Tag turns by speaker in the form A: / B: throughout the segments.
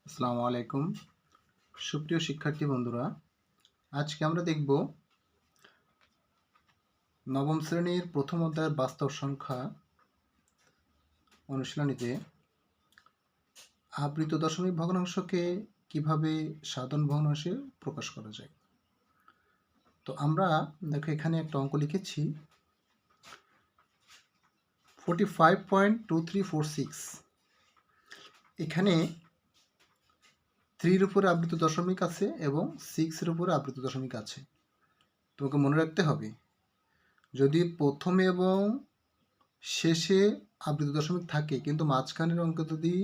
A: আসসালামু আলাইকুম সুপ্রিয় শিক্ষার্থী বন্ধুরা, আজকে আমরা দেখব নবম শ্রেণীর প্রথম অধ্যায়ের বাস্তব সংখ্যা অনুশীলনীতে আবৃত দশমিক ভগ্নাংশকে কিভাবে সাধারণ ভগ্নাংশে প্রকাশ করা যায়। তো আমরা দেখো এখানে একটা অঙ্ক লিখেছি 45.2346। এখানে 3-এর উপরে আবৃত দশমিক আছে এবং 6-এর উপরে আবৃত দশমিক আছে। তোমাকে মনে রাখতে হবে, যদি প্রথমে এবং শেষে আবৃত দশমিক থাকে কিন্তু মাঝখানের অঙ্কে যদি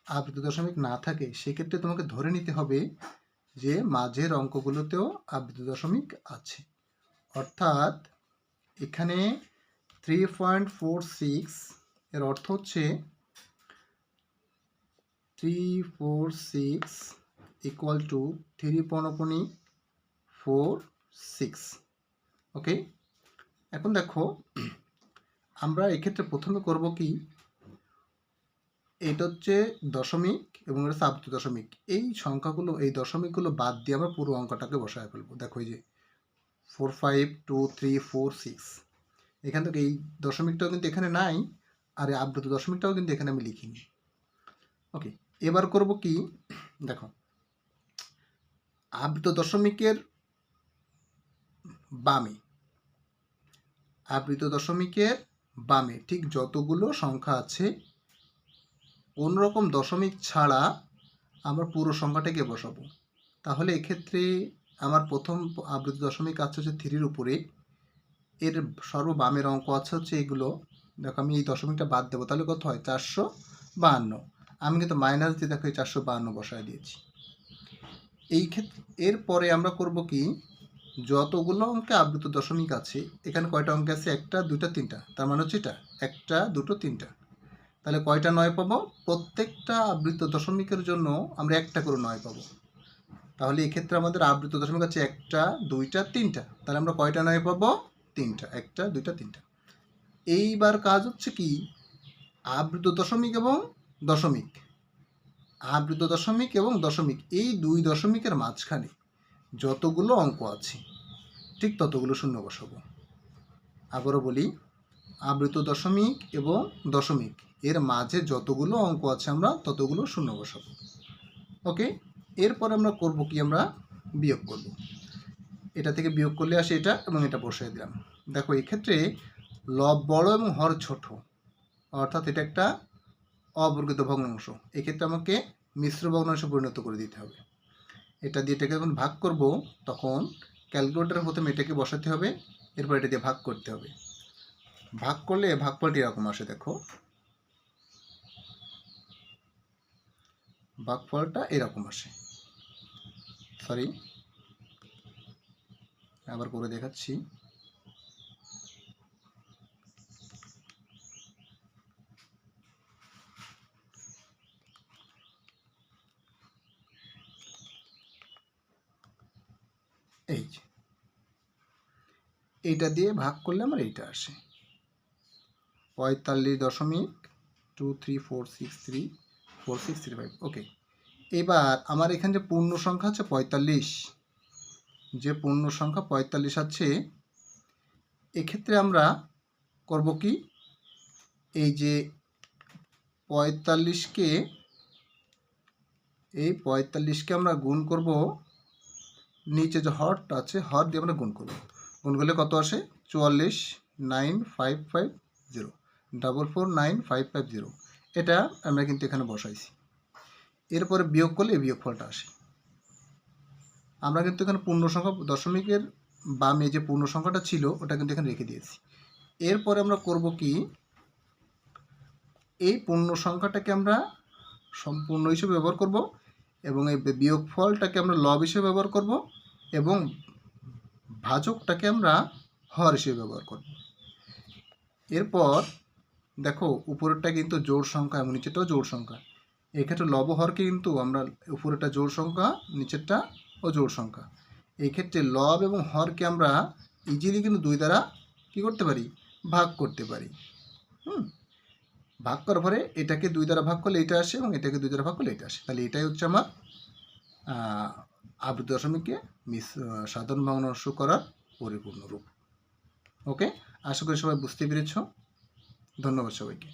A: আবৃত দশমিক না থাকে, সেক্ষেত্রে তোমাকে ধরে নিতে হবে যে মাঝের অঙ্কগুলোতেও আবৃত দশমিক আছে। অর্থাৎ এখানে 3.46 এর অর্থ হচ্ছে 346 ইকুয়াল টু 3.46। ওকে, এখন দেখো আমরা এক্ষেত্রে প্রথমে করব কি, এটা হচ্ছে দশমিক এবং এটা হচ্ছে আবৃত দশমিক। এই সংখ্যাগুলো, এই দশমিকগুলো বাদ দিয়ে আমরা পুরো অঙ্কটাকে বসায় ফেলবো। দেখো এই যে 45236, এখান থেকে এই দশমিকটাও কিন্তু এখানে নাই, আর এই আবৃত দশমিকটাও কিন্তু এখানে আমি লিখিনি। ওকে, এবার করব কি, দেখো আবৃত দশমিকের বামে, আবৃত দশমিকের বামে ঠিক যতগুলো সংখ্যা আছে কোনোরকম দশমিক ছাড়া আমরা পুরো সংখ্যাটাকে বসাবো। তাহলে এক্ষেত্রে আমার প্রথম আবৃত দশমিক আছে হচ্ছে 3-এর উপরে, এর সর্ববামের অঙ্ক আছে হচ্ছে এগুলো। দেখো আমি এই দশমিকটা বাদ দেবো, তাহলে কত হয় 452। আমি কিন্তু মাইনাস দিয়ে দেখো এই 452 বসায় দিয়েছি। এই ক্ষেত্রে এরপরে আমরা করব কি, যতগুলো অঙ্কে আবৃত দশমিক আছে, এখানে কয়টা অঙ্ক আছে, 1, 2, 3, তার মানে হচ্ছে এটা 1, 2, 3। তাহলে কয়টা 9 পাবো, প্রত্যেকটা আবৃত দশমিকের জন্য আমরা একটা করে 9 পাবো। তাহলে এক্ষেত্রে আমাদের আবৃত দশমিক আছে 1, 2, 3। তাহলে আমরা কয়টা 9 পাবো, 3টা, 1, 2, 3। এইবার কাজ হচ্ছে কি, আবৃত দশমিক এবং দশমিক, আবৃত দশমিক এবং দশমিক, এই দুই দশমিকের মাঝখানে যতগুলো অঙ্ক আছে ঠিক ততগুলো শূন্য বসাবো। আবারও বলি, আবৃত দশমিক এবং দশমিক এর মাঝে যতগুলো অঙ্ক আছে আমরা ততগুলো শূন্য বসাবো। ওকে, এরপর আমরা করব কি, আমরা বিয়োগ করব। এটা থেকে বিয়োগ করলে আসে এটা এবং এটা বসিয়ে দিলাম। দেখো এক্ষেত্রে লব বড় এবং হর ছোট, অর্থাৎ এটা একটা অবর্গিত ভগ্নাংশ। এক্ষেত্রে আমাকে মিশ্র ভগ্নাংশে পরিণত করে দিতে হবে। এটা দিয়ে এটাকে যখন ভাগ করব, তখন ক্যালকুলেটরের প্রথমে এটাকে বসাতে হবে, এরপর এটা দিয়ে ভাগ করতে হবে। ভাগ করলে ভাগফলটি এরকম আসে, দেখো ভাগফলটা এরকম আসে। সরি, আবার করে দেখাচ্ছি। এই যে এইটা দিয়ে ভাগ করলে আমার এইটা আসে 45.23463463 ওকে, এবার আমার এখানে যে পূর্ণ সংখ্যা আছে 45, যে পূর্ণ সংখ্যা 45 আছে, এক্ষেত্রে আমরা করব কি, এই যে 45কে, এই 45কে আমরা গুণ করব, নিচে যে হরটা আছে হর দিয়ে আমরা গুণ করব। গুণ করলে কত আসে, 449550 449550, এটা আমরা কিন্তু এখানে বসাইছি। এরপরে বিয়োগ করলে এই বিয়োগফলটা আসে। আমরা কিন্তু এখানে পূর্ণ সংখ্যা দশমিকের বামে যে পূর্ণ সংখ্যাটা ছিল ওটা কিন্তু এখানে রেখে দিয়েছি। এরপরে আমরা করব কি, এই পূর্ণ সংখ্যাটাকে আমরা সম্পূর্ণ হিসেবে ব্যবহার করব এবং এই বিয়োগফলটাকে আমরা লব হিসেবে ব্যবহার করব এবং ভাজকটাকে আমরা হর হিসেবে ব্যবহার করব। এরপর দেখো উপরেরটা কিন্তু জোড় সংখ্যা এবং নিচেরটাও জোড় সংখ্যা। এক্ষেত্রে লব হরকে কিন্তু আমরা উপরেরটা জোড় সংখ্যা, নিচেরটা ও জোড় সংখ্যা। এই ক্ষেত্রে লব এবং হরকে আমরা ইজিলি কিন্তু 2 দ্বারা কী করতে পারি, ভাগ করতে পারি। ভাগ করার পরে এটাকে 2 দ্বারা ভাগ করলে এটা আসে এবং এটাকে 2 দ্বারা ভাগ করলে এটা আসে। তাহলে এটাই হচ্ছে আমার আবৃত্ত দশমিকে সাধারণ ভগ্নাংশ করার পরিপূর্ণ রূপ। ওকে, আশা করি সবাই বুঝতে পেরেছ। ধন্যবাদ সবাইকে।